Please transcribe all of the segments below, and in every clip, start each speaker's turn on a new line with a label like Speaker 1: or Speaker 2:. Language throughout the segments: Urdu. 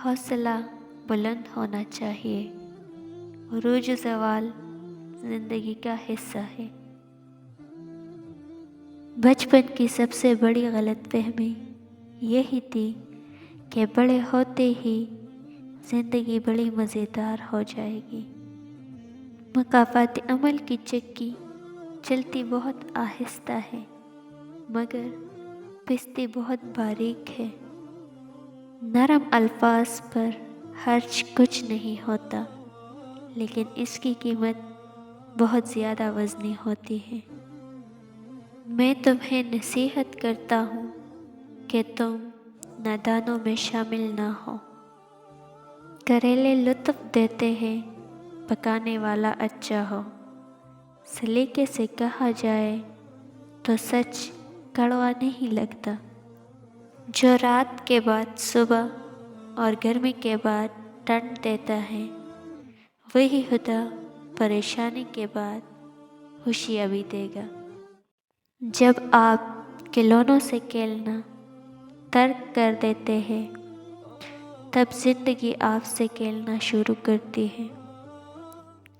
Speaker 1: حوصلہ بلند ہونا چاہیے۔ عروج و زوال زندگی کا حصہ ہے۔ بچپن کی سب سے بڑی غلط فہمی یہی تھی کہ بڑے ہوتے ہی زندگی بڑی مزیدار ہو جائے گی۔ مکافات عمل کی چکی چلتی بہت آہستہ ہے، مگر پستی بہت باریک ہے۔ نرم الفاظ پر خرچ کچھ نہیں ہوتا، لیکن اس کی قیمت بہت زیادہ وزنی ہوتی ہے۔ میں تمہیں نصیحت کرتا ہوں کہ تم نادانوں میں شامل نہ ہو۔ کریلے لطف دیتے ہیں، پکانے والا اچھا ہو۔ سلیقے سے کہا جائے تو سچ کڑوا نہیں لگتا۔ جو رات کے بعد صبح اور گرمی کے بعد ٹھنڈ دیتا ہے، وہی خدا پریشانی کے بعد خوشیاں بھی دے گا۔ جب آپ کھلونوں سے کھیلنا ترک کر دیتے ہیں، تب زندگی آپ سے کھیلنا شروع کرتی ہے۔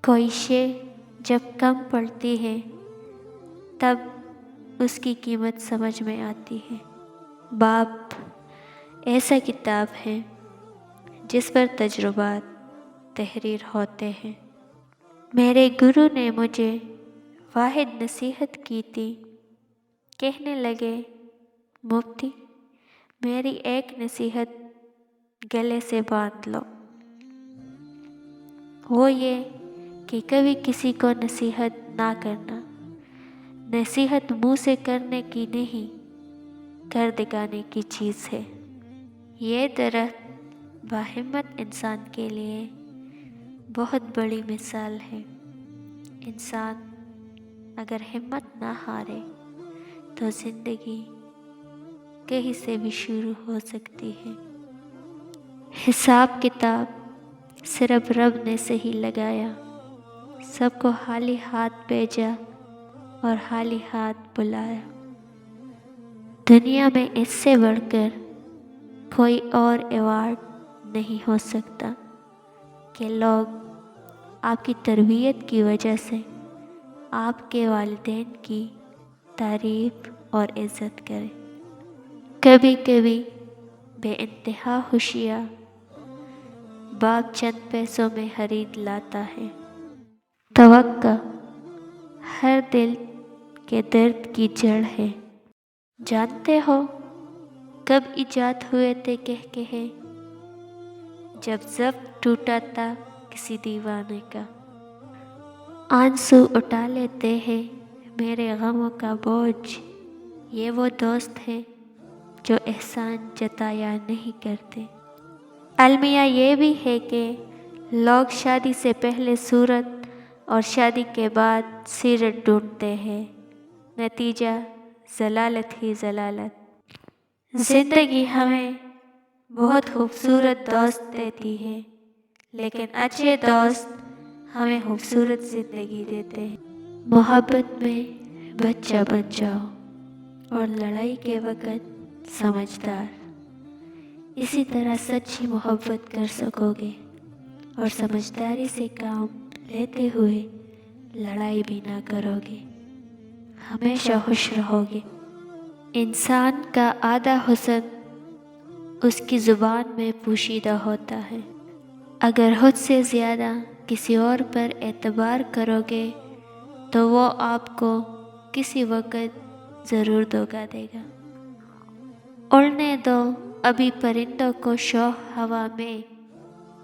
Speaker 1: کوئی شے جب کم پڑتی ہے، تب اس کی قیمت سمجھ میں آتی ہے۔ باپ ایسا کتاب ہے جس پر تجربات تحریر ہوتے ہیں۔ میرے گرو نے مجھے واحد نصیحت کی تھی۔ کہنے لگے، مفتی، میری ایک نصیحت گلے سے باندھ لو، وہ یہ کہ کبھی کسی کو نصیحت نہ کرنا۔ نصیحت منہ سے کرنے کی نہیں، کر دکھانے کی چیز ہے۔ یہ درخت باہمت انسان کے لیے بہت بڑی مثال ہے۔ انسان اگر ہمت نہ ہارے تو زندگی کہیں سے بھی شروع ہو سکتی ہے۔ حساب کتاب صرف رب نے صحیح لگایا، سب کو خالی ہاتھ بھیجا اور خالی ہاتھ بلایا۔ دنیا میں اس سے بڑھ کر کوئی اور ایوارڈ نہیں ہو سکتا کہ لوگ آپ کی تربیت کی وجہ سے آپ کے والدین کی تعریف اور عزت کریں۔ کبھی کبھی بے انتہا خوشیاں باپ چند پیسوں میں خرید لاتا ہے۔ توقع ہر دل کے درد کی جڑ ہے۔ جانتے ہو کب ایجاد ہوئے تھے کہکہے؟ جب ضبط ٹوٹا تھا کسی دیوانے کا۔ آنسو اٹھا لیتے ہیں میرے غموں کا بوجھ، یہ وہ دوست ہیں جو احسان جتایا نہیں کرتے۔ المیہ یہ بھی ہے کہ لوگ شادی سے پہلے صورت اور شادی کے بعد سیرت ڈھونڈتے ہیں، نتیجہ ضلالت ہی ضلالت۔ زندگی ہمیں بہت خوبصورت دوست دیتی ہے، لیکن اچھے دوست ہمیں خوبصورت زندگی دیتے ہیں۔ محبت میں بچہ بن جاؤ اور لڑائی کے وقت سمجھدار، اسی طرح سچی محبت کر سکو گے اور سمجھداری سے کام لیتے ہوئے لڑائی بھی نہ کرو گے، ہمیشہ خوش رہو گے۔ انسان کا آدھا حسن اس کی زبان میں پوشیدہ ہوتا ہے۔ اگر خود سے زیادہ کسی اور پر اعتبار کرو گے تو وہ آپ کو کسی وقت ضرور دھوکا دے گا۔ اڑنے دو ابھی پرندوں کو شوق ہوا میں،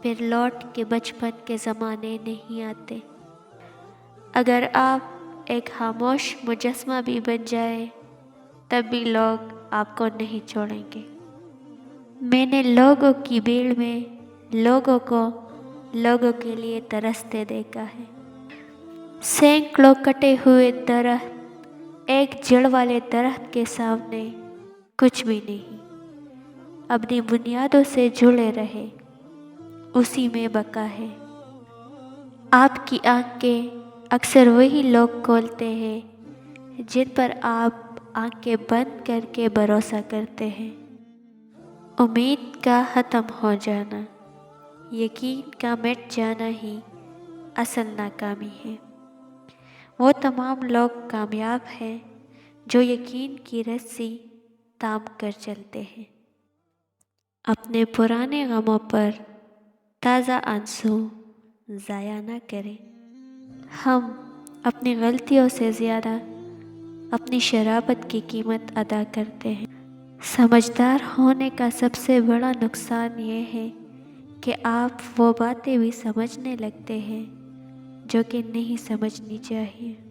Speaker 1: پھر لوٹ کے بچپن کے زمانے نہیں آتے۔ اگر آپ ایک خاموش مجسمہ بھی بن جائے تب بھی لوگ آپ کو نہیں چھوڑیں گے۔ میں نے لوگوں کی بھیڑ میں لوگوں کو لوگوں کے لیے ترستے دیکھا ہے۔ سینکڑوں کٹے ہوئے درخت ایک جڑ والے درخت کے سامنے کچھ بھی نہیں۔ اپنی بنیادوں سے جڑے رہے، اسی میں بقا ہے۔ آپ کی آنکھیں اکثر وہی لوگ کھولتے ہیں جن پر آپ آنکھیں بند کر کے بھروسہ کرتے ہیں۔ امید کا ختم ہو جانا یقین کا مٹ جانا ہی اصل ناکامی ہے۔ وہ تمام لوگ کامیاب ہیں جو یقین کی رسی تام کر چلتے ہیں۔ اپنے پرانے غموں پر تازہ آنسو ضائع نہ کریں۔ ہم اپنی غلطیوں سے زیادہ اپنی شرارت کی قیمت ادا کرتے ہیں۔ سمجھدار ہونے کا سب سے بڑا نقصان یہ ہے کہ آپ وہ باتیں بھی سمجھنے لگتے ہیں جو کہ نہیں سمجھنی چاہیے۔